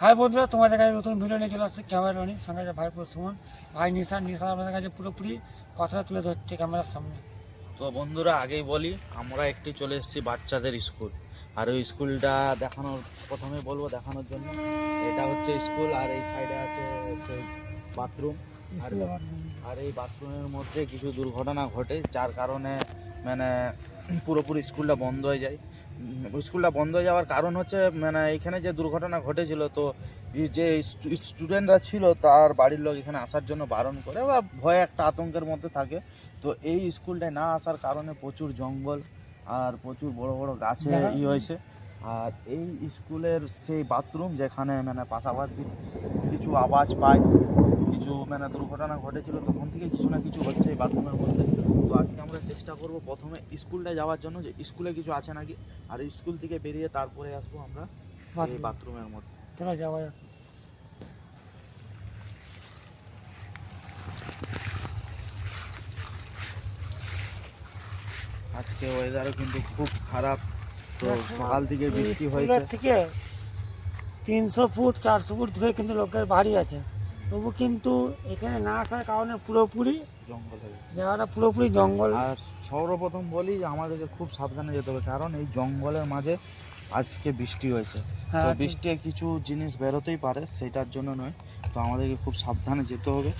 High বন্ধুরা, তোমাদের কাছে নতুন ভিডিও নিয়ে চলে আসছে ক্যামেরা রনি সঙ্গে ভাই সুমন ভাই নিশা আপনাদের কাছে পুরোপুরি কথাটা তুলে ধরছে ক্যামেরার সামনে। তো বন্ধুরা, আগেই বলি আমরা একটি চলে এসেছি বাচ্চাদের স্কুল। আর ওই স্কুলটা প্রথমে বলবো দেখানোর জন্য। এটা হচ্ছে স্কুল, আর এই সাইডে আছে হচ্ছে বাথরুম। আর এই বাথরুমের মধ্যে কিছু দুর্ঘটনা ঘটে, যার কারণে মানে পুরোপুরি স্কুলটা বন্ধ হয়ে যায়। স্কুলটা বন্ধ হয়ে যাওয়ার কারণ হচ্ছে মানে এখানে যে দুর্ঘটনা ঘটেছিল, তো যে স্টুডেন্টরা ছিল তার বাড়ির লোক এখানে আসার জন্য বারণ করে বা ভয়ে একটা আতঙ্কের মধ্যে থাকে। তো এই স্কুলটায় না আসার কারণে প্রচুর জঙ্গল আর প্রচুর বড় বড় গাছে হয়েছে। আর এই স্কুলের সেই বাথরুম যেখানে মানে পাশাপাশি কিছু আওয়াজ পায়, কিছু মানে দুর্ঘটনা ঘটেছিল, তখন থেকে কিছু না কিছু হচ্ছে এই বাথরুমের মধ্যে। তো আজকে আমরা চেষ্টা করব প্রথমে স্কুলটায় যাওয়ার জন্য, যে স্কুলে কিছু আছে নাকি, আর স্কুল থেকে বেরিয়ে তারপরে আসবো আমরা এই বাথরুমের মধ্যে। চলো যাওয়া যাক। আজকে ওয়েদারও কিন্তু খুব খারাপ, তো সকাল থেকে বৃষ্টি হয়েছে। থেকে 300 ফুট 400 ফুট দূরে কিন্তু লোকের বাড়ি আছে, তবু কিন্তু এখানে না আসার কারণে পুরোপুরি জঙ্গল হয়ে গেছে, জায়গাটা পুরোপুরি জঙ্গল। আর সর্বপ্রথম বলি যে আমাদেরকে খুব সাবধানে যেতে হবে, কারণ এই জঙ্গলের মাঝে আজকে বৃষ্টি হয়েছে। তো বৃষ্টি কিছু জিনিস বেরোতেই পারে, সেটার জন্য নয়। তো আমাদেরকে খুব সাবধানে যেতে হবে,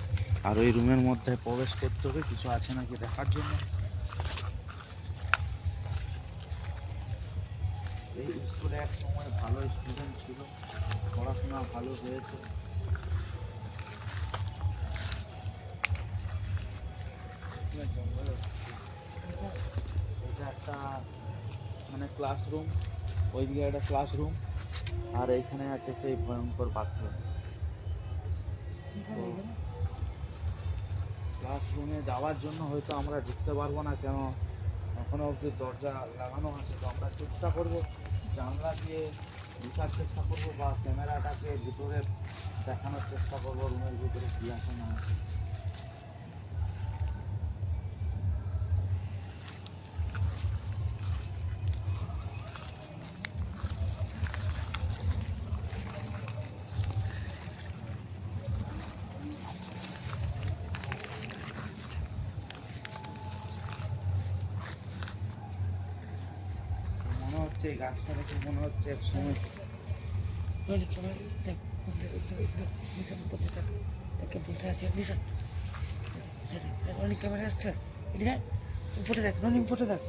আর ওই রুমের মধ্যে প্রবেশ করতে হবে কিছু আছে নাকি দেখার জন্য। এই স্কুলে এক সময় ভালো স্টুডেন্ট ছিল, পড়াশোনা ভালো হয়েছে। এটা একটা মানে ক্লাসরুম, ওইদিকে একটা ক্লাসরুম, আর এইখানে আছে সেই ভয়ঙ্কর বাথরুম। ক্লাসরুমে যাওয়ার জন্য হয়তো আমরা ঢুকতে পারবো না, কেন এখনো অবধি দরজা লাগানো আছে। তো আমরা চেষ্টা করবো জানলা দিয়ে ঢোকার চেষ্টা করবো, বা ক্যামেরাটাকে ভিতরে দেখানোর চেষ্টা করবো রুমের ভিতরে কী আছে না আছে। মনে হচ্ছে এই গাছটা দেখে মনে হচ্ছে এক সময় ক্যামেরা আসছে, উপরে দেখ রনি, উপরে দেখ।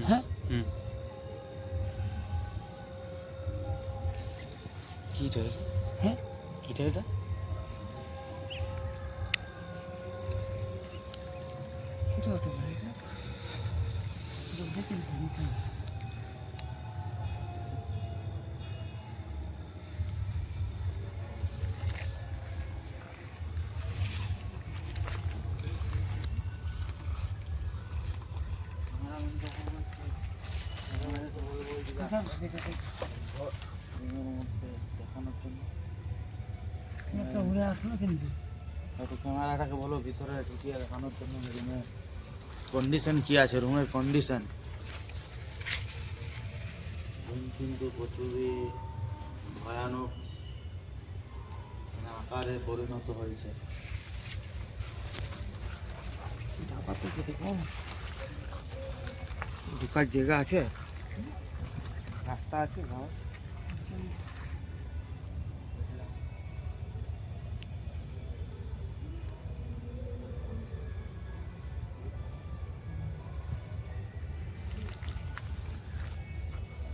হ্যাঁ কিটা, হ্যাঁ কিটা এটা এটা হতে পারে, এটা দেখেন দেখানোর জন্য। উড়ে আসলো কিন্তু হয়তো ক্যামেরাটাকে বলো ভিতরে ঢুকিয়ে দেখানোর জন্য রুমের কন্ডিশন কি আছে, রুমের কন্ডিশন রুম কিন্তু প্রচুরই ভয়ানক আকারে পরিণত হয়েছে। ঢোকার জায়গা আছে, রাস্তা আছে গাঁও।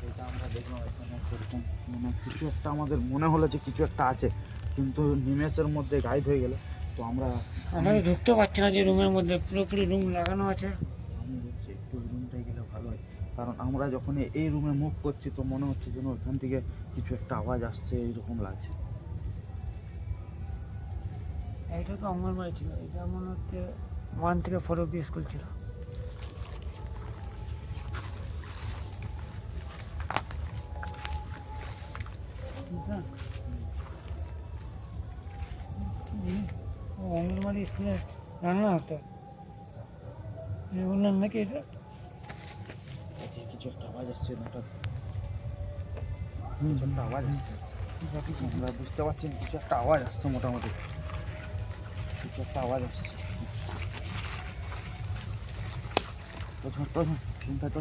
এটা আমরা দেখলাম এখানে সেরকম মানে কিছু একটা আমাদের মনে হলো যে কিছু একটা আছে, কিন্তু নিমেষের মধ্যে গায়েব হয়ে গেল। তো আমরা ঢুকতে পারছি না, যে রুমের মধ্যে পুরোপুরি রুম লাগানো আছে। আমি বলছি একটু রুমটাই গেলে ভালো হয়, কারণ আমরা যখন এই রুমে মুভ করছি তো মনে হচ্ছে যেন ওখান থেকে কিছু একটা আওয়াজ আসছে, এইরকম লাগছে। এইটা তো অঙ্গনবাড়ি ছিল, এটা মনে হচ্ছে 1 থেকে 4 অব্দি স্কুল ছিল। অঙ্গনবাড়ি স্কুলে রান্না হতো, বললাম নাকি এটা কিছু একটা আওয়াজ আসছে হঠাৎ। কিছু একটা আওয়াজ আসছে, আমরা বুঝতে পারছি না, কিছু একটা আওয়াজ আসছে, মোটামুটি কিছু একটা আওয়াজ আসছে। চিন্তা তো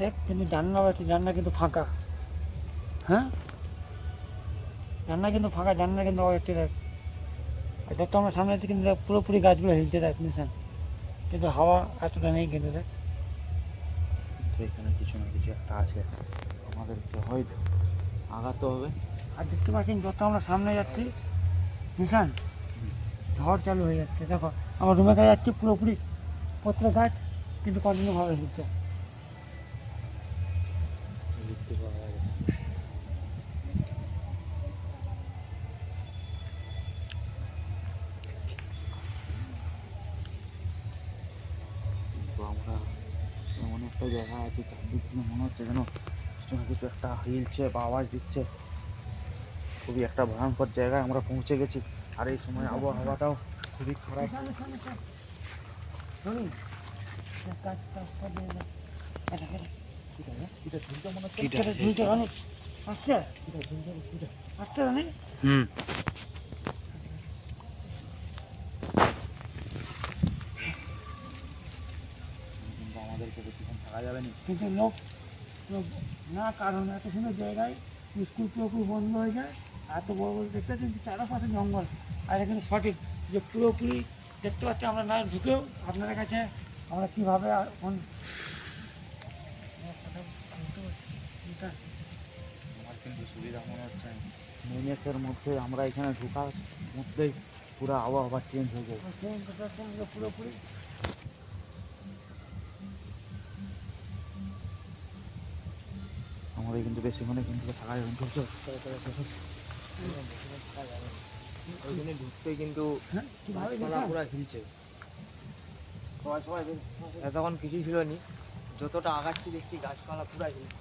দেখ কিন্তু জানলা আছে, জানলা কিন্তু ফাঁকা। হ্যাঁ, জানলা কিন্তু ফাঁকা, জানলা কিন্তু একটু দেখ। আর যত আমরা সামনে থেকে কিন্তু দেখ পুরোপুরি গাছগুলো হিলতে দেখ নিশান, কিন্তু হাওয়া এতটা নেই কিন্তু দেখ। তো এখানে কিছু না কিছু একটা আছে, আমাদেরকে হয়তো আগাতে হবে। আর দেখতে পাচ্ছেন যত আমরা সামনে যাচ্ছি নিশান, ঝড় চালু হয়ে যাচ্ছে। দেখো আমার রুমে কাছে যাচ্ছি, পুরোপুরি প্রত্যেক গাছ কিন্তু কন্টিনিউভাবে হিলছে। দেখতে পাওয়া যাবে। তো আমরা এমন একটা জায়গা আছে, চারদিক থেকে মনে হচ্ছে যেন কিছু না কিছু একটা হিলছে বা আওয়াজ দিচ্ছে। খুবই একটা ভয়ঙ্কর জায়গায় আমরা পৌঁছে গেছি, আর এই সময় আবহাওয়াটাও খুবই খারাপ। হুম, কিন্তু আমাদেরকে বেশিক্ষণ থাকা যাবে না। কিন্তু লোক লোক না, কারণ এত সুন্দর জায়গায় স্কুল পুরোপুরি বন্ধ হয়ে যায়। এত বড় বড় দেখতে কিন্তু চারপাশে জঙ্গল। আর এখানে সঠিক যে পুরোপুরি দেখতে পাচ্ছি আমরা না ঢুকেও আপনাদের কাছে আমরা কীভাবে আমার কিন্তু সুবিধা মনে হচ্ছে না। মিনিটের মধ্যে আমরা এখানে ঢোকার মধ্যেই পুরো আবহাওয়া চেঞ্জ হয়ে যায়। পুরোপুরি আমাদের কিন্তু বেশিক্ষণে কিন্তু থাকা যাবে না। ওইখানে ঢুকতেই কিন্তু হ্যাঁ কীভাবে গাছপালা পুরো হিলছে। এতক্ষণ কিছুই ছিল নি, যতটা আগাচ্ছি দেখছি গাছপালা পুরো হিলছে।